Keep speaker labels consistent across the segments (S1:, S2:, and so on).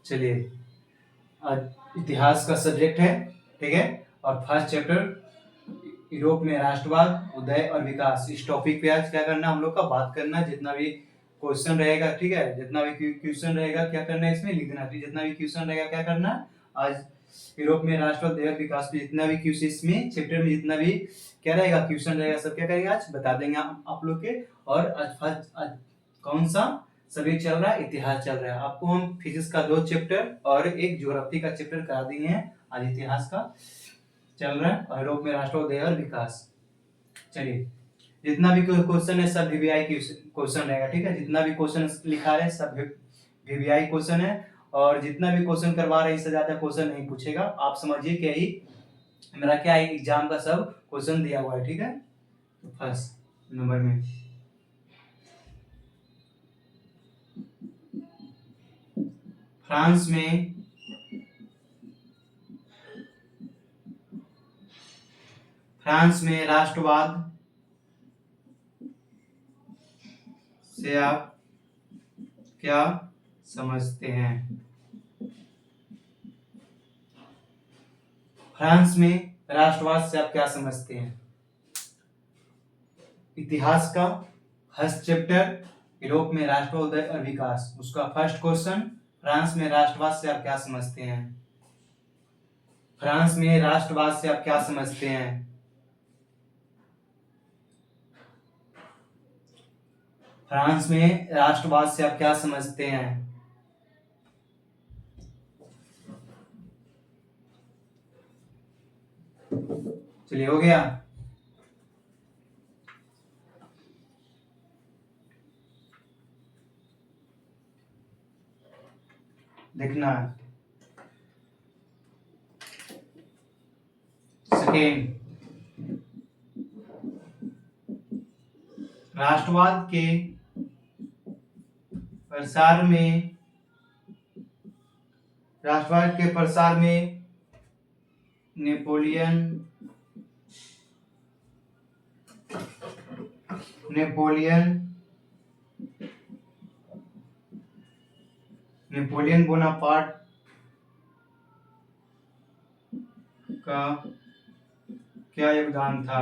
S1: चलिए, इतिहास का सब्जेक्ट है, ठीक है। और फर्स्ट चैप्टर यूरोप में राष्ट्रवाद, उदय और विकास, इस टॉपिक पे आज क्या करना हम लोग का बात करना। जितना भी क्वेश्चन रहेगा, ठीक है, जितना भी क्वेश्चन रहेगा क्या करना है इसमें लिख देना। फिर जितना भी क्वेश्चन रहेगा क्या करना, आज यूरोप में राष्ट्रवाद, उदय और विकास पे जितना भी क्वेश्चन इसमें चैप्टर में जितना भी क्या रहेगा क्वेश्चन रहेगा, सब क्या करेंगे आज बता देंगे आप लोग के। और आज कौन सा सब्जेक्ट चल रहा है, इतिहास चल रहा है। आपको हम फिजिक्स का 2 चैप्टर और एक ज्योग्राफी का चैप्टर करा दिए हैं। आज इतिहास का चल रहा है और यूरोप में राष्ट्रवाद, उदय और विकास। चलिए, जितना भी क्वेश्चन है सब वीवीआई क्वेश्चन रहेगा, ठीक है। जितना भी क्वेश्चन लिखा है सब वीवीआई क्वेश्चन है। और जितना भी क्वेश्चन करवा रहे हैं इससे ज्यादा क्वेश्चन नहीं पूछेगा। आप समझिए कि यही मेरा क्या है, एग्जाम का सब क्वेश्चन दिया हुआ है, ठीक है। तो फर्स्ट नंबर में फ्रांस में राष्ट्रवाद से आप क्या समझते हैं। फ्रांस में राष्ट्रवाद से आप क्या समझते हैं। इतिहास का फर्स्ट चैप्टर यूरोप में राष्ट्रवाद, उदय और विकास, उसका फर्स्ट क्वेश्चन, फ्रांस में राष्ट्रवाद से आप क्या समझते हैं। फ्रांस में राष्ट्रवाद से आप क्या समझते हैं। फ्रांस में राष्ट्रवाद से आप क्या समझते हैं। चलिए, हो गया। देखना सेकेंड, राष्ट्रवाद के प्रसार में नेपोलियन बोनापार्ट का क्या योगदान था।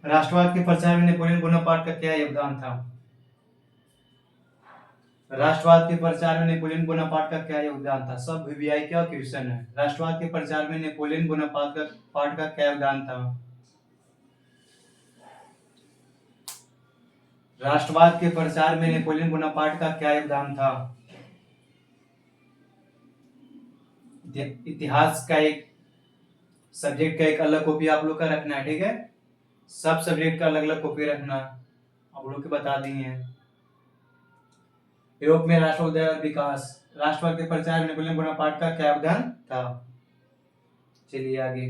S1: राष्ट्रवाद के प्रचार में नेपोलियन बोनापार्ट का क्या योगदान था। राष्ट्रवाद के प्रचार में नेपोलियन बोनापार्ट का क्या योगदान था। सब वीवीआई का क्वेश्चन है। राष्ट्रवाद के प्रचार में नेपोलियन बोनापार्ट का क्या योगदान था। राष्ट्रवाद के प्रचार में नेपोलियन बोनापार्ट का क्या योगदान था। इतिहास का एक सब्जेक्ट का एक अलग कॉपी आप लोग का रखना है, ठीक है। सब सब्जेक्ट का अलग अलग कॉपी रखना, आप लोग के बता दिए हैं। यूरोप में राष्ट्रवाद, उदय और विकास, राष्ट्रवाद के प्रचार में नेपोलियन बोनापार्ट का क्या योगदान था। चलिए आगे,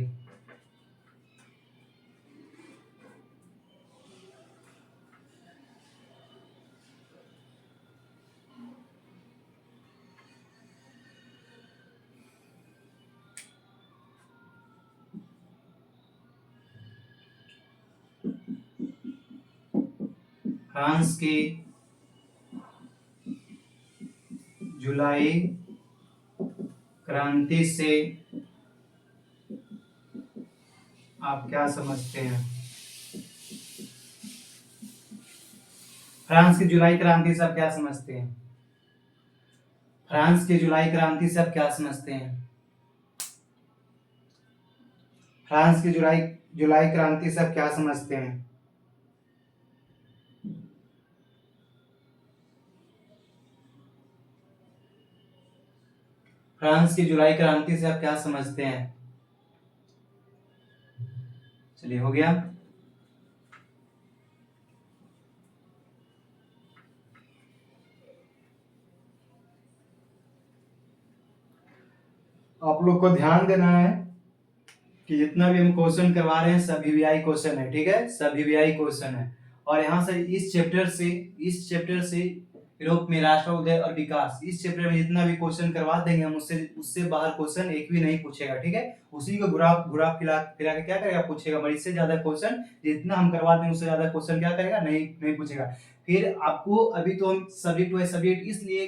S1: फ्रांस की जुलाई क्रांति से आप क्या समझते हैं। फ्रांस की जुलाई क्रांति से आप क्या समझते हैं। फ्रांस की जुलाई क्रांति से आप क्या समझते हैं। फ्रांस की जुलाई क्रांति से आप क्या समझते हैं। फ्रांस की जुलाई क्रांति से आप क्या समझते हैं। चलिए, हो गया। आप लोग को ध्यान देना है कि जितना भी हम क्वेश्चन करवा रहे हैं सब वीवीआई क्वेश्चन है, ठीक है। सब वीवीआई क्वेश्चन है। और यहाँ से इस चैप्टर से यूरोप में राष्ट्र, उदय और विकास। इस चैप्टर में जितना भी क्वेश्चन करवा देंगे हम, उससे उससे बाहर क्वेश्चन एक भी नहीं पूछेगा, ठीक है। उसी को घुरा घुरा फिरा फिरा के क्या करेगा, पूछेगा, मगर इससे ज्यादा क्वेश्चन जितना हम करवा दें उससे ज्यादा क्वेश्चन क्या करेगा, नहीं नहीं पूछेगा। फिर आपको अभी तो हम सब्जेक्ट वाइज सब्जेक्ट इसलिए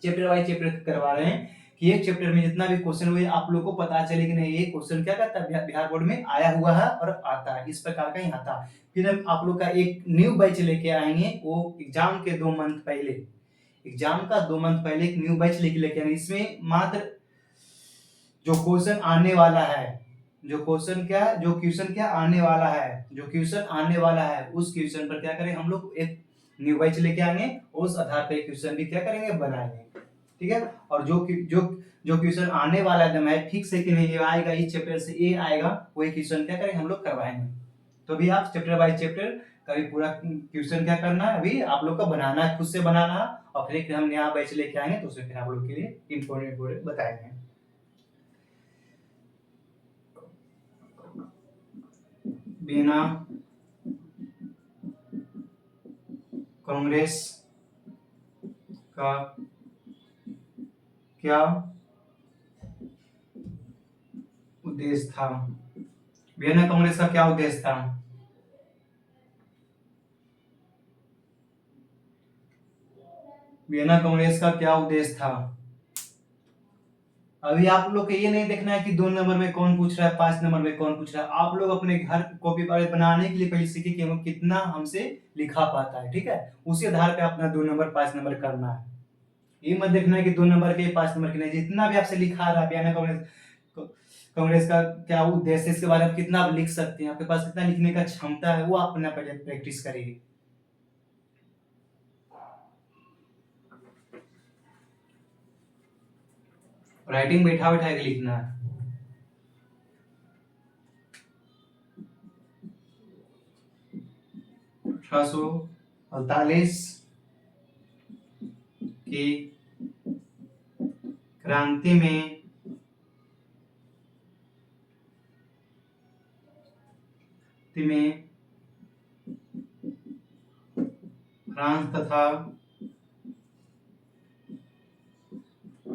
S1: चैप्टर वाइज चैप्टर करवा रहे हैं कि एक चैप्टर में जितना भी क्वेश्चन हुए आप लोग को पता चले कि नहीं ये क्वेश्चन क्या करता है, बिहार बोर्ड में आया हुआ है और आता है, इस प्रकार का ही आता है। फिर हम आप लोग का एक न्यू बैच लेके आएंगे, वो एग्जाम के 2 मंथ पहले, एग्जाम का 2 मंथ पहले एक न्यू बैच लेके आएंगे। इसमें मात्र जो क्वेश्चन आने वाला है, जो क्वेश्चन क्या आने वाला है, जो क्वेश्चन आने वाला है उस क्वेश्चन पर क्या करें हम लोग, एक न्यू बैच लेके आएंगे, उस आधार पर क्वेश्चन भी क्या करेंगे, बनाएंगे, ठीक है। और जो क्वेश्चन आने वाला एकदम है फिक्स है कि नहीं ये आएगा, इस चैप्टर से ये आएगा, वही क्वेश्चन क्या करेंगे हम लोग करवाएंगे। तो अभी आप चैप्टर बाय चैप्टर कभी पूरा क्वेश्चन क्या करना है, अभी आप लोग को बनाना है, खुद से बनाना है, और फिर हम नया बैच लेके आएंगे तो उसमें फिर आप लोग के लिए इंपोर्टेंट बताएंगे। बिना कांग्रेस का क्या उद्देश्य था, बिना कांग्रेस का क्या उद्देश्य था, बिना कांग्रेस का क्या उद्देश्य था। अभी आप लोग को ये नहीं देखना है कि 2 नंबर में कौन पूछ रहा है, 5 नंबर में कौन पूछ रहा है। आप लोग अपने घर कॉपी पर बनाने के लिए पहले सीखिए कि हम कितना हमसे लिखा पाता है, ठीक है। उसी आधार पे अपना 2 नंबर 5 नंबर करना है। ये मत देखना है कि 2 नंबर के 5 नंबर के नहीं, जितना भी आपसे लिखा रहा है बिना कांग्रेस का क्या उद्देश्य, इसके बारे में कितना आप लिख सकते हैं, आपके पास कितना लिखने का क्षमता है, वो आप अपना पहले प्रैक्टिस करिए। राइटिंग बैठा बैठा के लिखना है। अठारह सौ अड़तालीस की क्रांति में फ्रांस तथा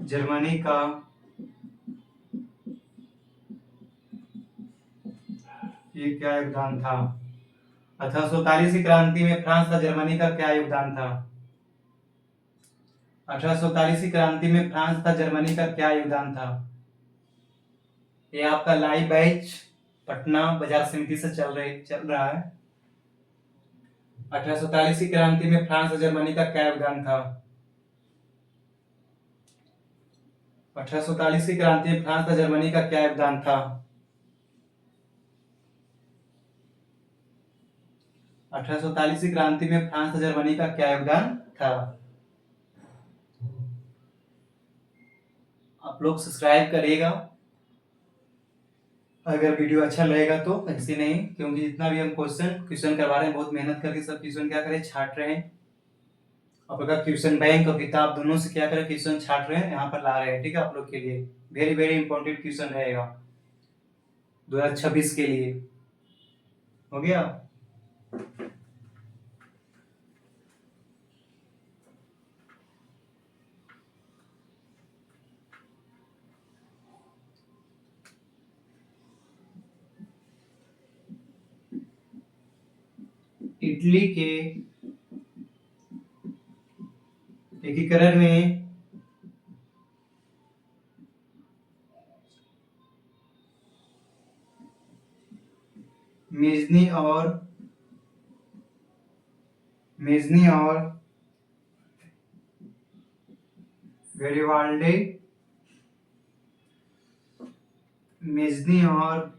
S1: जर्मनी का ये क्या योगदान था। 1847 की क्रांति में फ्रांस तथा जर्मनी का क्या योगदान था। 1847 की क्रांति में फ्रांस तथा जर्मनी का क्या योगदान था। ये आपका लाइव बैच पटना बाजार समिति से चल रहा है। 1847 की क्रांति में फ्रांस और जर्मनी का क्या योगदान था। 1847 की क्रांति में फ्रांस और जर्मनी का क्या योगदान था। 1847 की क्रांति में फ्रांस और जर्मनी का क्या योगदान था। आप लोग सब्सक्राइब करिएगा अगर वीडियो अच्छा लगेगा तो, ऐसे नहीं, क्योंकि जितना भी हम क्वेश्चन करवा रहे हैं बहुत मेहनत करके सब क्वेश्चन क्या करें छाट रहे हैं। आप अगर क्वेश्चन बैंक और किताब दोनों से क्या करें क्वेश्चन छाट रहे हैं, यहाँ पर ला रहे हैं, ठीक है। आप लोग के लिए वेरी वेरी इंपॉर्टेंट क्वेश्चन रहेगा 2026 के लिए। हो गया। इटली के एकीकरण में मेजनी और गैरिबाल्डी, मेजनी और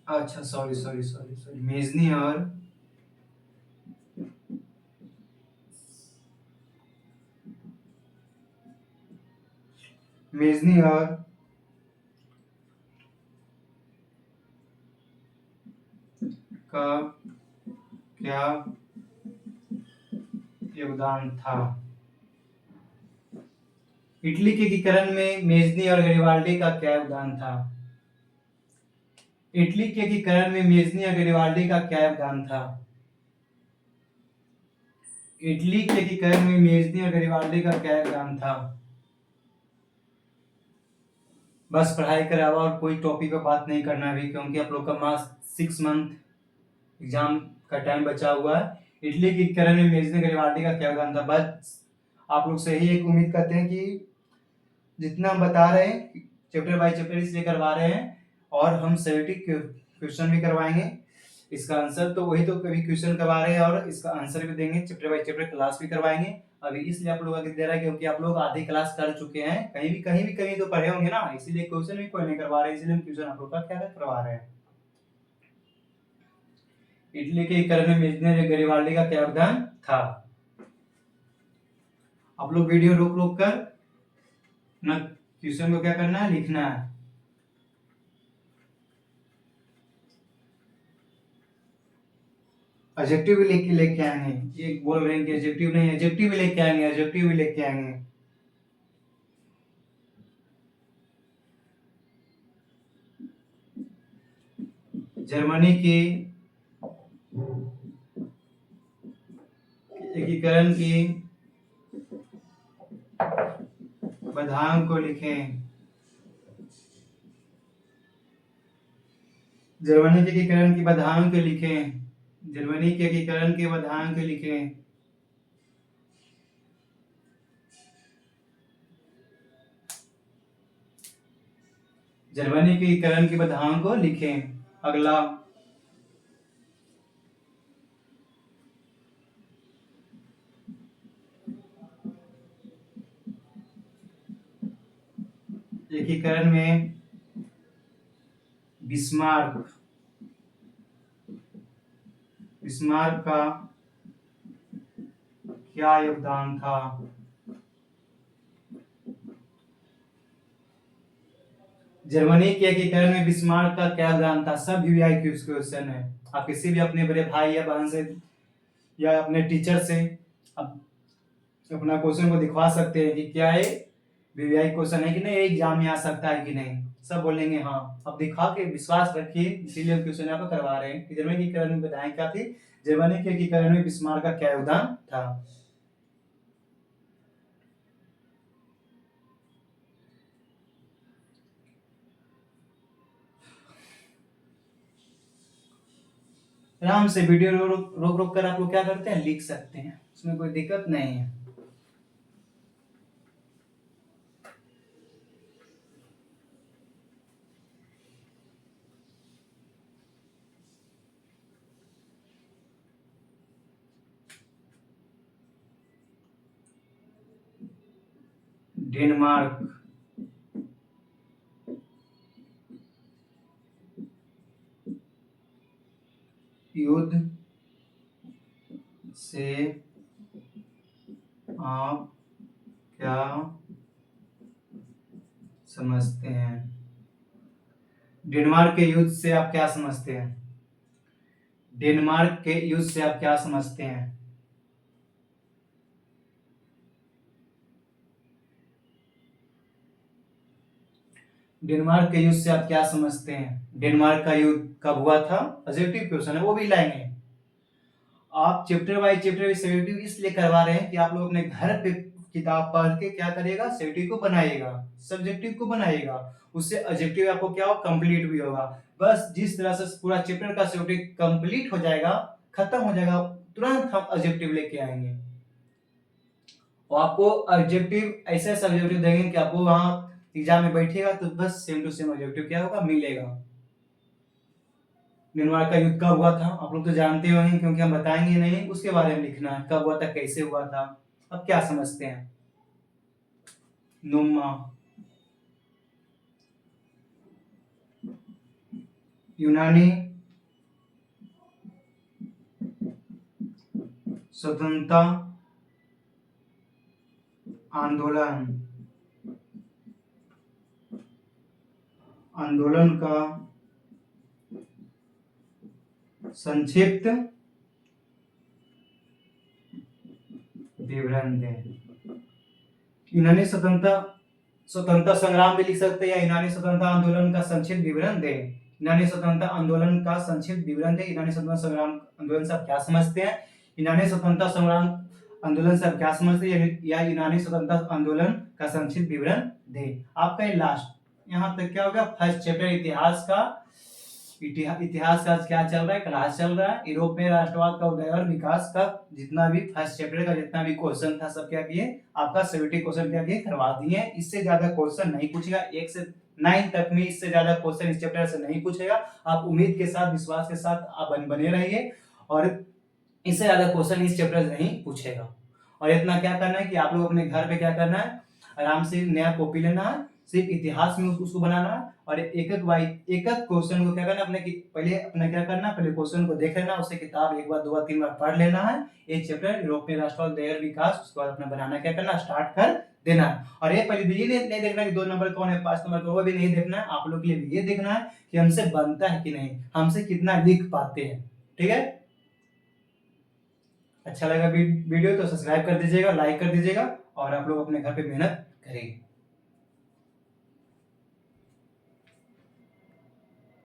S1: अच्छा सॉरी मेजनी और का क्या योगदान था। इटली के एकीकरण में मेजनी और गरिबाल्डी का क्या योगदान था? इटली के एकीकरण में मेजनी और गरिबाल्डी का क्या योगदान था? इटली के एकीकरण में मेजनी और गरिबाल्डी का क्या योगदान था? बस पढ़ाई के अलावा और कोई टॉपिक पर बात नहीं करना अभी, क्योंकि आप लोग का मार्क्स 6 मंथ एग्जाम का टाइम बचा हुआ है। इटली के एकीकरण में मेजनी गरिबाल्डी का क्या योगदान था? बस आप लोग से ही एक उम्मीद करते हैं कि जितना हम बता रहे हैं चैप्टर बाय चैप्टर इसलिए करवा रहे हैं, और हम 70 क्वेश्चन भी करवाएंगे। इसका आंसर तो वही तो कभी क्वेश्चन करवा रहे हैं और इसका आंसर भी देंगे, चैप्टर बाय चैप्टर क्लास भी करवाएंगे। अभी इसलिए आप लोग आगे दे रहा है क्योंकि आप लोग आधी क्लास कर चुके हैं, कहीं भी तो पढ़े होंगे ना, इसीलिए क्वेश्चन भी कोई नहीं करवा रहे, इसलिए हम क्वेश्चन आप लोग का क्या करवा रहे हैं। इटली के एकीकरण में मेजनी गरिबाल्डी का क्या योगदान था? आप लोग वीडियो रोक रोक कर ना क्वेश्चन को क्या करना है, लिखना है। एडजेक्टिव भी लेके आएंगे, ये बोल रहे हैं कि एडजेक्टिव नहीं, एडजेक्टिव भी लेके आएंगे, एडजेक्टिव भी लेके आएंगे। जर्मनी के एकीकरण की बाधाओं को लिखें। जर्मनी के एकीकरण की बाधाओं को लिखें। जर्मनी के एकीकरण की बाधाओं को लिखें। जर्मनी के एकीकरण की बाधाओं को लिखें। अगला, एकीकरण में बिस्मार्क का क्या योगदान था? जर्मनी के एकीकरण में बिस्मार्क का क्या योगदान था? सब वीवीआई क्वेश्चन है। आप किसी भी अपने बड़े भाई या बहन से या अपने टीचर से अपना क्वेश्चन को दिखवा सकते हैं कि क्या ये वीवीआई क्वेश्चन है कि नहीं, एग्जाम में आ सकता है कि नहीं, सब बोलेंगे हाँ। अब दिखा के विश्वास रखिए, इसीलिए हम क्वेश्चन यहाँ पर करवा रहे हैं कि जर्मनी के एकीकरण में बताएं क्या थी, जर्मनी के एकीकरण में बिस्मार्क का क्या योगदान था। आराम से वीडियो रोक रोक कर आप लोग क्या करते हैं, लिख सकते हैं, उसमें कोई दिक्कत नहीं है। डेनमार्क युद्ध से आप क्या समझते हैं? डेनमार्क के युद्ध से आप क्या समझते हैं? डेनमार्क के युद्ध से आप क्या समझते हैं? डेनमार्क के युद्ध से आप क्या समझते हैं? डेनमार्क का युद्ध कब हुआ था? पॉजिटिव क्वेश्चन है, वो भी लाएंगे। आप चैप्टर बाय चैप्टर सेवेटिव इसलिए करवा रहे हैं कि आप लोग अपने घर पे किताब पढ़ के क्या करिएगा, सेवेटिव को बनाइएगा, सब्जेक्टिव को बनाइएगा, उससे ऑब्जेक्टिव आपको क्या हो, कंप्लीट भी होगा। बस जिस तरह से पूरा चैप्टर का सेवेटिव कंप्लीट हो जाएगा, खत्म हो जाएगा, तुरंत हम ऑब्जेक्टिव लेके आएंगे और आपको ऑब्जेक्टिव ऐसे ऑब्जेक्टिव देंगे कि आपको वहां एग्जाम में बैठेगा तो बस सेम टू सेम ऑब्जेक्टिव क्या होगा, मिलेगा। डेनमार्क का युद्ध कब हुआ था आप लोग तो जानते होंगे, क्योंकि हम बताएंगे नहीं, उसके बारे में लिखना है, कब हुआ था, कैसे हुआ था। अब क्या समझते हैं? नुम्मा यूनानी स्वतंत्रता आंदोलन का संक्षिप्त विवरण दें। यूनानी स्वतंत्रता संग्राम भी लिख सकते हैं, या यूनानी स्वतंत्रता आंदोलन का संक्षिप्त विवरण दे। यूनानी स्वतंत्रता आंदोलन का संक्षिप्त विवरण दे। यूनानी स्वतंत्रता संग्राम आंदोलन से आप क्या समझते हैं? यूनानी स्वतंत्रता संग्राम आंदोलन से आप क्या समझते हैं, या यूनानी स्वतंत्रता आंदोलन का संक्षिप्त विवरण दे। आपका ये लास्ट यहाँ तक क्या होगा? फर्स्ट चैप्टर इतिहास का क्या चल रहा है, क्लास चल रहा है। यूरोप में राष्ट्रवाद का उदय और विकास का जितना भी फर्स्ट चैप्टर का जितना भी क्वेश्चन था सब क्या किए, आपका 70 क्वेश्चन क्या किए, करवा दिए। इससे ज्यादा क्वेश्चन नहीं पूछेगा, 1 से 9 तक में इससे ज्यादा क्वेश्चन इस चैप्टर से नहीं पूछेगा। आप उम्मीद के साथ, विश्वास के साथ आप बने रहिए, और इससे ज्यादा क्वेश्चन इस चैप्टर से नहीं पूछेगा। और इतना क्या करना है कि आप लोग अपने घर पे क्या करना है, आराम से नया कॉपी लेना है, सिर्फ इतिहास में उसको बनाना है, और एक एक क्वेश्चन को क्या करना, पहले अपना क्या करना, पहले क्वेश्चन को देख लेना, उसे किताब 1 बार 2 बार 3 बार पढ़ लेना है, एक चैप्टर यूरोपीय राष्ट्रवाद उदय और विकास, उसके बाद अपना बनाना क्या करना, स्टार्ट कर देना है। और ये पहले ये नहीं देखना कि 2 नंबर कौन है, 5 नंबर कौन, वो भी नहीं देखना है। आप लोग के लिए ये देखना है कि हमसे बनता है कि नहीं, हमसे कितना लिख पाते हैं। ठीक है, अच्छा लगा वीडियो तो सब्सक्राइब कर दीजिएगा, लाइक कर दीजिएगा, और आप लोग अपने घर पे मेहनत करिए।